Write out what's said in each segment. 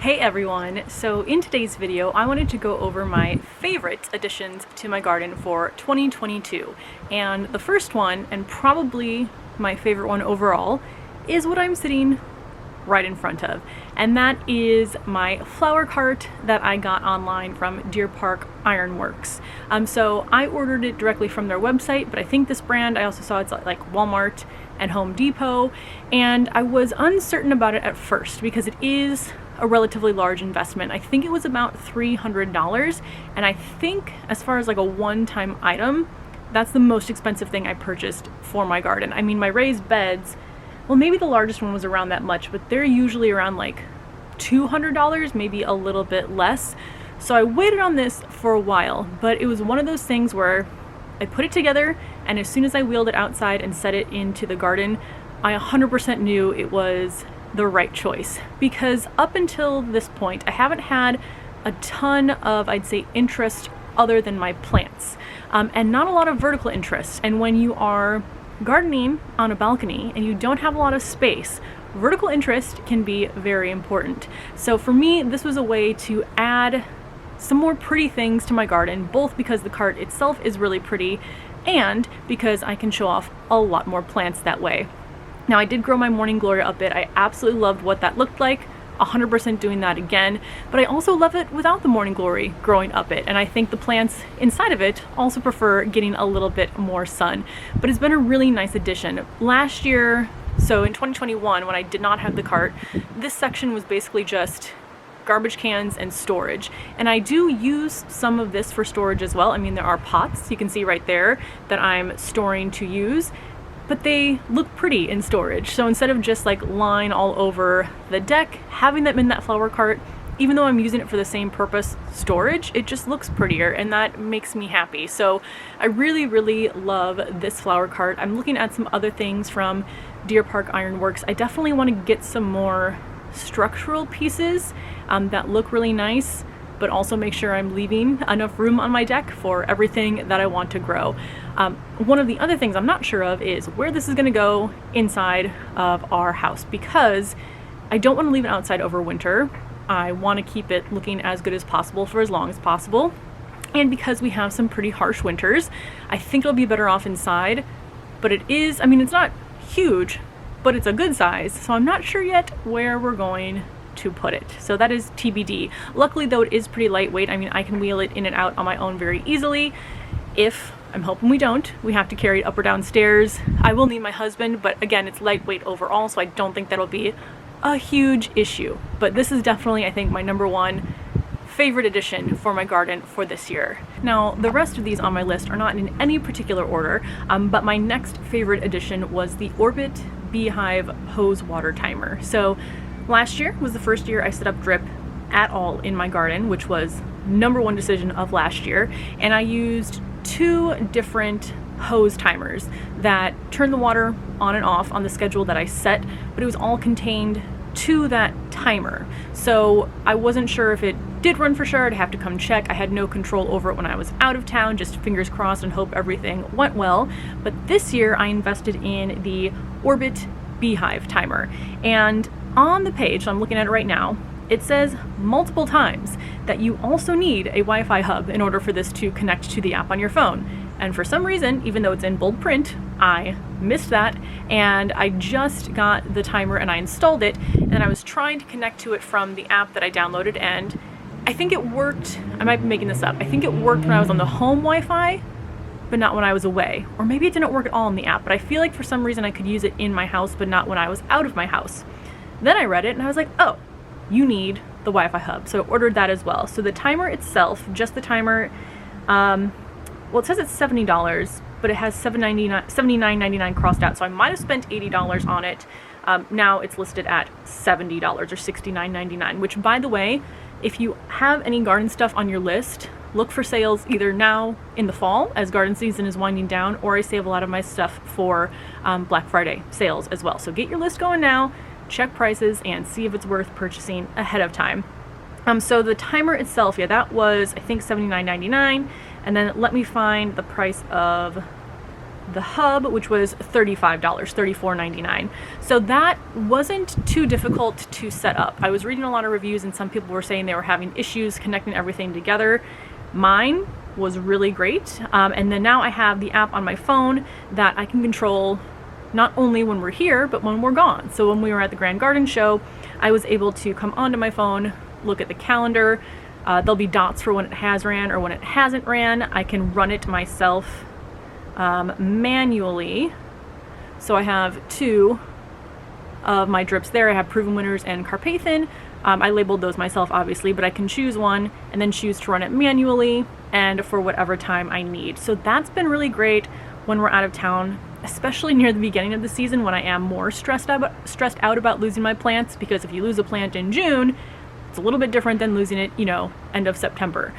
Hey everyone! So in today's video I wanted to go over my favorite additions to my garden for 2022, and the first one, and probably my favorite one overall, is what I'm sitting right in front of, and that is my flower cart that I got online from Deer Park Ironworks. So I ordered it directly from their website, but I think this brand, I also saw it's like Walmart and Home Depot, and I was uncertain about it at first because it is a relatively large investment. I think it was about $300, and I think as far as like a one-time item, that's the most expensive thing I purchased for my garden. I mean, my raised beds, well, maybe the largest one was around that much, but they're usually around like $200, maybe a little bit less. So I waited on this for a while, but it was one of those things where I put it together, and as soon as I wheeled it outside and set it into the garden, I 100% knew it was the right choice, because up until this point I haven't had a ton of, I'd say, interest other than my plants, and not a lot of vertical interest. And when you are gardening on a balcony and you don't have a lot of space, vertical interest can be very important. So for me, this was a way to add some more pretty things to my garden, both because the cart itself is really pretty and because I can show off a lot more plants that way. Now, I did grow my morning glory a bit. I absolutely loved what that looked like, 100% doing that again, but I also love it without the morning glory growing up it, and I think the plants inside of it also prefer getting a little bit more sun. But it's been a really nice addition. Last year, so in 2021, when I did not have the cart, this section was basically just garbage cans and storage, and I do use some of this for storage as well. I mean, there are pots, you can see right there, that I'm storing to use, but they look pretty in storage. So instead of just like line all over the deck, having them in that flower cart, even though I'm using it for the same purpose, storage, it just looks prettier, and that makes me happy. So I really love this flower cart. I'm looking at some other things from Deer Park Ironworks. I definitely want to get some more structural pieces that look really nice, but also make sure I'm leaving enough room on my deck for everything that I want to grow. One of the other things I'm not sure of is where this is going to go inside of our house, because I don't want to leave it outside over winter. I want to keep it looking as good as possible for as long as possible. And because we have some pretty harsh winters, I think it'll be better off inside. But it is, I mean, it's not huge, but it's a good size. So I'm not sure yet where we're going to put it. So that is TBD. Luckily though, it is pretty lightweight. I mean, I can wheel it in and out on my own very easily. If, I'm hoping we don't, we have to carry it up or down stairs, I will need my husband, but again, it's lightweight overall, so I don't think that'll be a huge issue. But this is definitely, I think, my number one favorite addition for my garden for this year. Now, the rest of these on my list are not in any particular order, but my next favorite addition was the Orbit Beehive hose water timer. So last year was the first year I set up drip at all in my garden, which was number one decision of last year, and I used two different hose timers that turn the water on and off on the schedule that I set, but it was all contained to that timer. So I wasn't sure if it did run for sure. I'd have to come check. I had no control over it when I was out of town, just fingers crossed and hope everything went well. But this year I invested in the Orbit Beehive timer, and on the page, so I'm looking at it right now, it says multiple times that you also need a Wi-Fi hub in order for this to connect to the app on your phone. And for some reason, even though it's in bold print, I missed that, and I just got the timer and I installed it, and I was trying to connect to it from the app that I downloaded, and I think it worked. I might be making this up. I think it worked when I was on the home Wi-Fi, but not when I was away. Or maybe it didn't work at all in the app, but I feel like for some reason I could use it in my house, but not when I was out of my house. Then I read it and I was like, oh, you need the Wi-Fi hub. So I ordered that as well. So the timer itself, just the timer, well, it says it's $70, but it has $79.99 crossed out. So I might have spent $80 on it. Now it's listed at $70 or $69.99, which, by the way, if you have any garden stuff on your list, look for sales either now in the fall as garden season is winding down, or I save a lot of my stuff for Black Friday sales as well. So get your list going now, check prices, and see if it's worth purchasing ahead of time. So the timer itself, yeah, that was, I think, $79.99, and then let me find the price of the hub, which was $35, $34.99. So that wasn't too difficult to set up. I was reading a lot of reviews and some people were saying they were having issues connecting everything together. Mine was really great. And then now I have the app on my phone that I can control not only when we're here, but when we're gone. So when we were at the Grand Garden show, I was able to come onto my phone, look at the calendar. There'll be dots for when it has ran or when it hasn't ran. I can run it myself manually. So I have 2 of my drips there. I have Proven Winners and Carpathian. I labeled those myself, obviously, but I can choose one and then choose to run it manually and for whatever time I need. So that's been really great when we're out of town, especially near the beginning of the season when I am more stressed out about losing my plants, because if you lose a plant in June, it's a little bit different than losing it, end of September.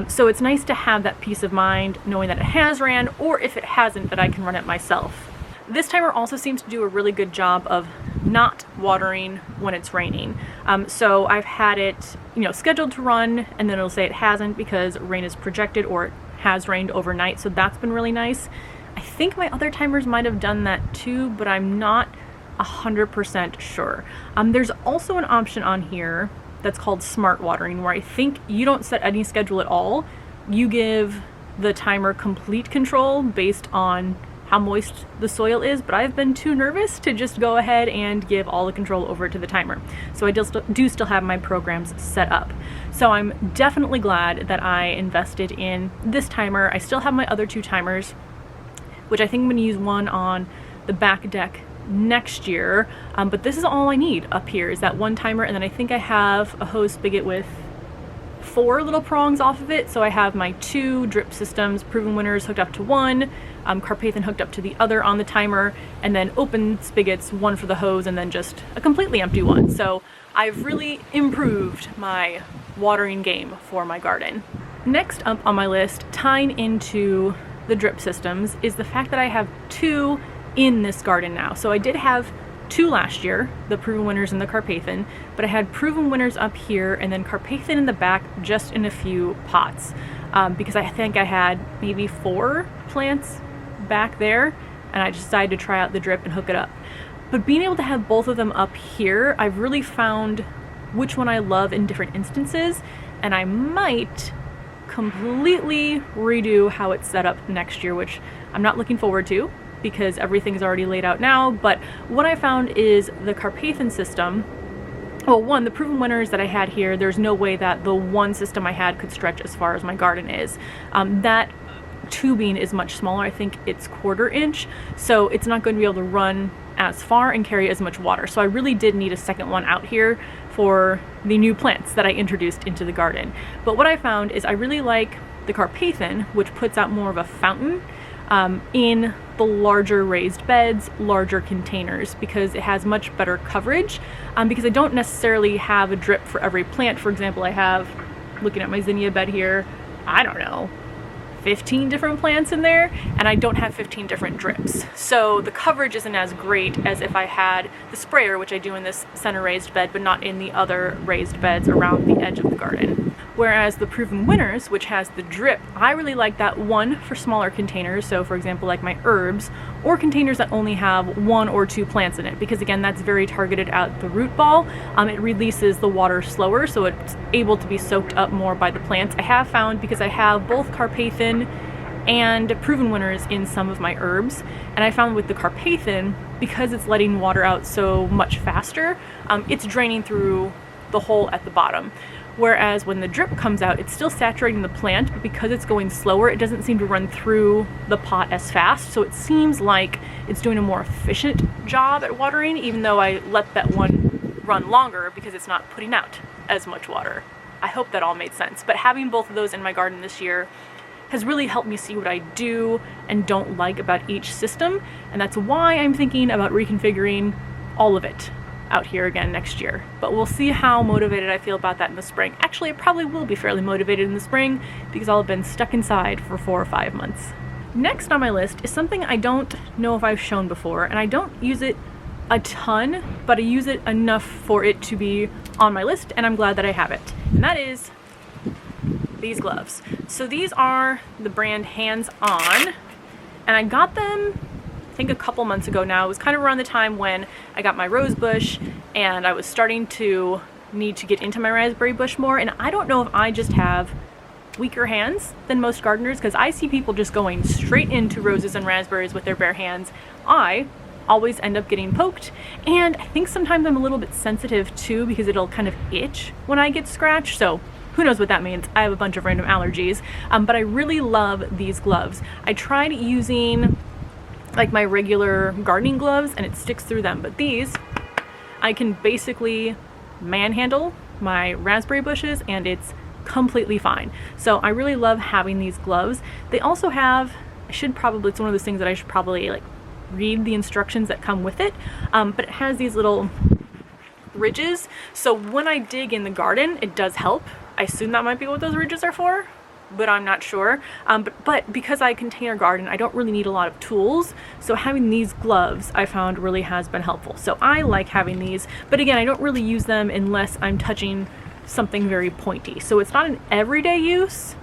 So it's nice to have that peace of mind knowing that it has ran, or if it hasn't, that I can run it myself. This timer also seems to do a really good job of not watering when it's raining. So I've had it, scheduled to run, and then it'll say it hasn't because rain is projected or it has rained overnight. So that's been really nice. I think my other timers might have done that too, but I'm not 100% sure. There's also an option on here that's called smart watering, where I think you don't set any schedule at all. You give the timer complete control based on how moist the soil is, but I've been too nervous to just go ahead and give all the control over to the timer. So I do still have my programs set up. So I'm definitely glad that I invested in this timer. I still have my other 2 timers, which I think I'm going to use one on the back deck next year. But this is all I need up here, is that one timer, and then I think I have a hose spigot with 4 little prongs off of it. So I have my 2 drip systems, Proven Winners hooked up to one, Carpathian hooked up to the other on the timer, and then open spigots, one for the hose, and then just a completely empty one. So I've really improved my watering game for my garden. Next up on my list, tying into the drip systems, is the fact that I have 2 in this garden now. So I did have 2 last year, the Proven Winners and the Carpathian, but I had Proven Winners up here and then Carpathian in the back, just in a few pots, because I think I had maybe 4 plants back there, and I decided to try out the drip and hook it up. But being able to have both of them up here, I've really found which one I love in different instances, and I might completely redo how it's set up next year, which I'm not looking forward to because everything's already laid out now. But what I found is the Carpathian system, well, one, the Proven Winners that I had here, there's no way that the one system I had could stretch as far as my garden is. That tubing is much smaller. I think it's 1/4 inch, so it's not going to be able to run as far and carry as much water. So I really did need a second one out here for the new plants that I introduced into the garden. But what I found is I really like the Carpathian, which puts out more of a fountain in the larger raised beds, larger containers, because it has much better coverage, because I don't necessarily have a drip for every plant. For example, I have, looking at my zinnia bed here, I don't know, 15 different plants in there, and I don't have 15 different drips. So the coverage isn't as great as if I had the sprayer, which I do in this center raised bed, but not in the other raised beds around the edge of the garden. Whereas the Proven Winners, which has the drip, I really like that one for smaller containers. So for example, like my herbs, or containers that only have 1 or 2 plants in it, because again, that's very targeted at the root ball. It releases the water slower, so it's able to be soaked up more by the plants. I have found, because I have both Carpathian and Proven Winners in some of my herbs, and I found with the Carpathian, because it's letting water out so much faster, it's draining through the hole at the bottom. Whereas when the drip comes out, it's still saturating the plant, but because it's going slower, it doesn't seem to run through the pot as fast. So it seems like it's doing a more efficient job at watering, even though I let that one run longer because it's not putting out as much water. I hope that all made sense. But having both of those in my garden this year has really helped me see what I do and don't like about each system. And that's why I'm thinking about reconfiguring all of it out here again next year. But we'll see how motivated I feel about that in the spring. Actually, I probably will be fairly motivated in the spring because I'll have been stuck inside for 4 or 5 months. Next on my list is something I don't know if I've shown before, and I don't use it a ton, but I use it enough for it to be on my list, and I'm glad that I have it. And that is these gloves. So these are the brand Hands On, And I got them, I think a couple months ago now. It was kind of around the time when I got my rose bush and I was starting to need to get into my raspberry bush more. And I don't know if I just have weaker hands than most gardeners, because I see people just going straight into roses and raspberries with their bare hands. I always end up getting poked, and I think sometimes I'm a little bit sensitive too, because it'll kind of itch when I get scratched. So who knows what that means. I have a bunch of random allergies, but I really love these gloves. I tried using like my regular gardening gloves and it sticks through them, but these, I can basically manhandle my raspberry bushes and it's completely fine. So I really love having these gloves. They also have, it's one of those things that I should probably like read the instructions that come with it, but it has these little ridges, so when I dig in the garden it does help. I assume that might be what those ridges are for, but I'm not sure. But because I container garden, I don't really need a lot of tools, so having these gloves I found really has been helpful. So I like having these, but again, I don't really use them unless I'm touching something very pointy. So it's not an everyday use,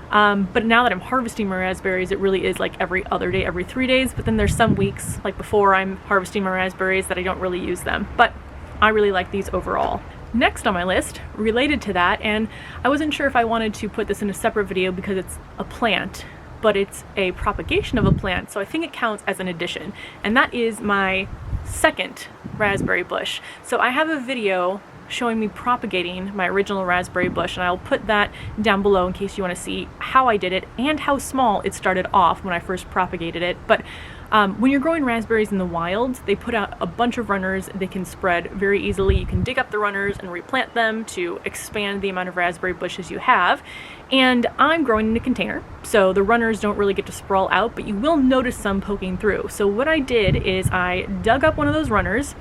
but now that I'm harvesting my raspberries, it really is like every other day, every 3 days. But then there's some weeks, like before I'm harvesting my raspberries, that I don't really use them. But I really like these overall. Next on my list, related to that, and I wasn't sure if I wanted to put this in a separate video because it's a plant, but it's a propagation of a plant, so I think it counts as an addition, and that is my second raspberry bush. So I have a video showing me propagating my original raspberry bush, and I'll put that down below in case you want to see how I did it and how small it started off when I first propagated it. But when you're growing raspberries in the wild, they put out a bunch of runners. They can spread very easily. You can dig up the runners and replant them to expand the amount of raspberry bushes you have. And I'm growing in a container, so the runners don't really get to sprawl out, but you will notice some poking through. So what I did is I dug up one of those runners,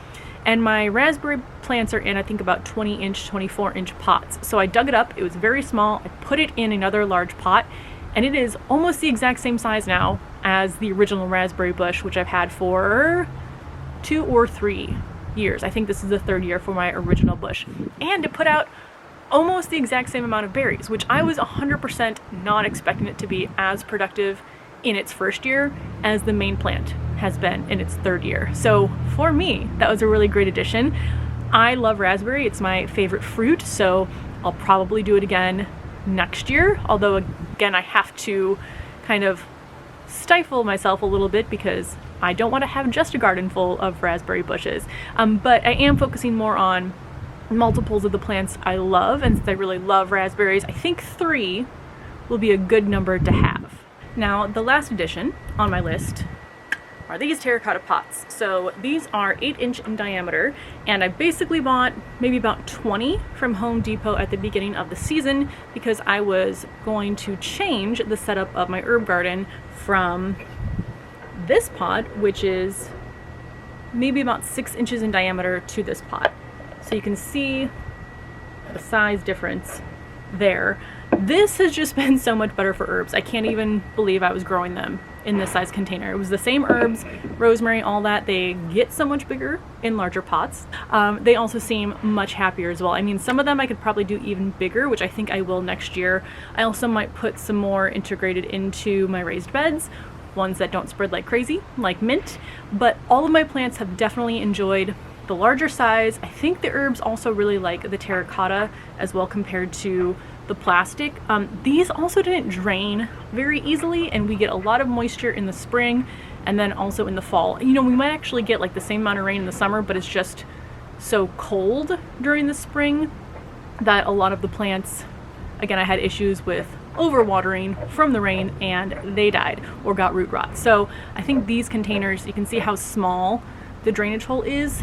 and my raspberry plants are in, I think, about 20-inch, 24-inch pots. So I dug it up. It was very small. I put it in another large pot, and it is almost the exact same size now as the original raspberry bush, which I've had for 2 or 3 years. I think this is the 3rd year for my original bush. And it put out almost the exact same amount of berries, which I was 100% not expecting it to be as productive in its 1st year as the main plant has been in its 3rd year. So for me, that was a really great addition. I love raspberry. It's my favorite fruit, so I'll probably do it again next year. Although again, I have to kind of stifle myself a little bit because I don't want to have just a garden full of raspberry bushes. But I am focusing more on multiples of the plants I love, and since I really love raspberries, I think 3 will be a good number to have. Now, the last addition on my list are these terracotta pots. So these are 8-inch in diameter, and I basically bought maybe about 20 from Home Depot at the beginning of the season because I was going to change the setup of my herb garden from this pot, which is maybe about 6 inches in diameter, to this pot. So you can see the size difference there. This has just been so much better for herbs. I can't even believe I was growing them in this size container. It was the same herbs, rosemary, all that. They get so much bigger in larger pots. They also seem much happier as well. I mean, some of them I could probably do even bigger, which I think I will next year. I also might put some more integrated into my raised beds, ones that don't spread like crazy, like mint. But all of my plants have definitely enjoyed the larger size. I think the herbs also really like the terracotta as well compared to the plastic. These also didn't drain very easily, and we get a lot of moisture in the spring and then also in the fall. You know, we might actually get like the same amount of rain in the summer, but it's just so cold during the spring that a lot of the plants, again, I had issues with overwatering from the rain and they died or got root rot. So I think these containers, you can see how small the drainage hole is.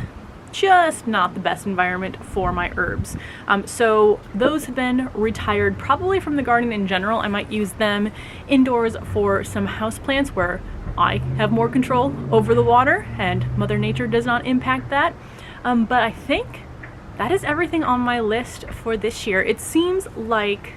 Just not the best environment for my herbs. So those have been retired probably from the garden in general. I might use them indoors for some houseplants where I have more control over the water and Mother Nature does not impact that. But I think that is everything on my list for this year. It seems like,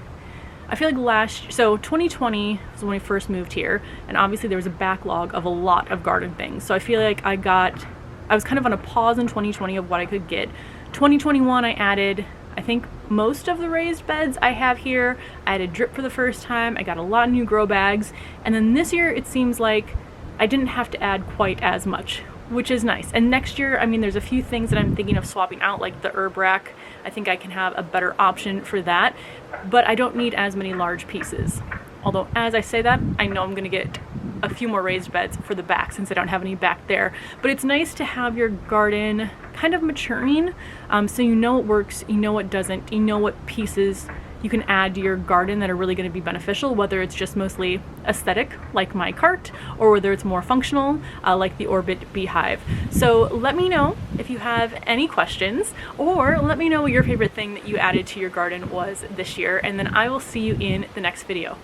I feel like so 2020 was when we first moved here, and obviously there was a backlog of a lot of garden things. So I feel like I was kind of on a pause in 2020 of what I could get. 2021 I added, I think, most of the raised beds I have here. I added drip for the first time. I got a lot of new grow bags. And then this year it seems like I didn't have to add quite as much, which is nice. And next year, I mean, there's a few things that I'm thinking of swapping out, like the herb rack. I think I can have a better option for that, but I don't need as many large pieces. Although, as I say that, I know I'm gonna get a few more raised beds for the back since I don't have any back there. But it's nice to have your garden kind of maturing, so you know what works, you know what doesn't, you know what pieces you can add to your garden that are really going to be beneficial, whether it's just mostly aesthetic like my cart, or whether it's more functional like the Orbit Beehive. So let me know if you have any questions, or let me know what your favorite thing that you added to your garden was this year, and then I will see you in the next video.